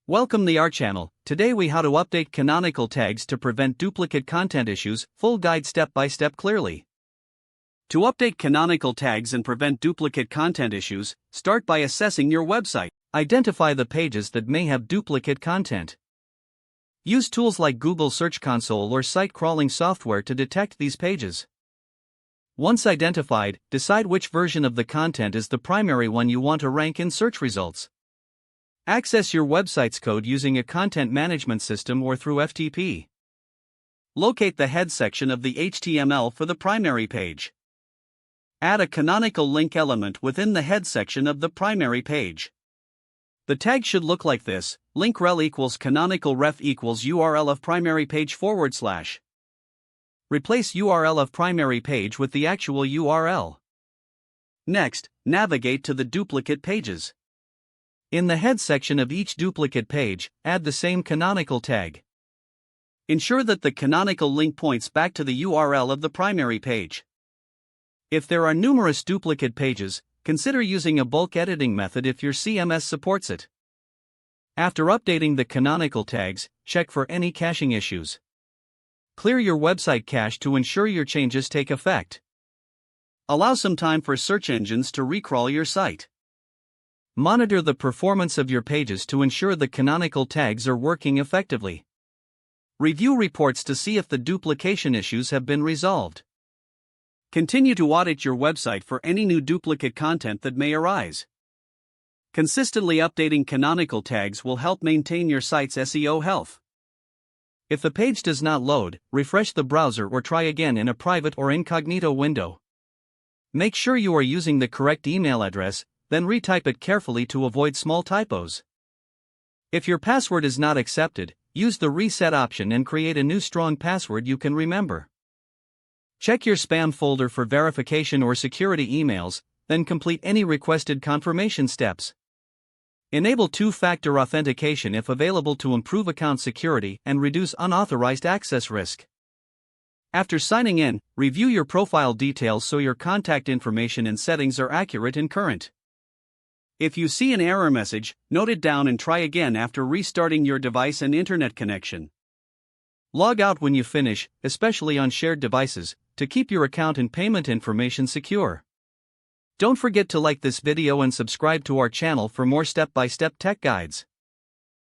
Welcome to our channel. Today we how to update canonical tags to prevent duplicate content issues, full guide step by step clearly. To update canonical tags and prevent duplicate content issues, start by assessing your website. Identify the pages that may have duplicate content. Use tools like Google Search Console or site crawling software to detect these pages. Once identified, decide which version of the content is the primary one you want to rank in search results. Access your website's code using a content management system or through FTP. Locate the head section of the HTML for the primary page. Add a canonical link element within the head section of the primary page. The tag should look like this: link rel equals canonical ref equals URL of primary page /. Replace URL of primary page with the actual URL. Next, navigate to the duplicate pages. In the head section of each duplicate page, add the same canonical tag. Ensure that the canonical link points back to the URL of the primary page. If there are numerous duplicate pages, consider using a bulk editing method if your CMS supports it. After updating the canonical tags, check for any caching issues. Clear your website cache to ensure your changes take effect. Allow some time for search engines to recrawl your site. Monitor the performance of your pages to ensure the canonical tags are working effectively. Review reports to see if the duplication issues have been resolved. Continue to audit your website for any new duplicate content that may arise. Consistently updating canonical tags will help maintain your site's SEO health. If the page does not load, refresh the browser or try again in a private or incognito window. Make sure you are using the correct email address, then retype it carefully to avoid small typos. If your password is not accepted, use the reset option and create a new strong password you can remember. Check your spam folder for verification or security emails, then complete any requested confirmation steps. Enable two-factor authentication if available to improve account security and reduce unauthorized access risk. After signing in, review your profile details so your contact information and settings are accurate and current. If you see an error message, note it down and try again after restarting your device and internet connection. Log out when you finish, especially on shared devices, to keep your account and payment information secure. Don't forget to like this video and subscribe to our channel for more step-by-step tech guides.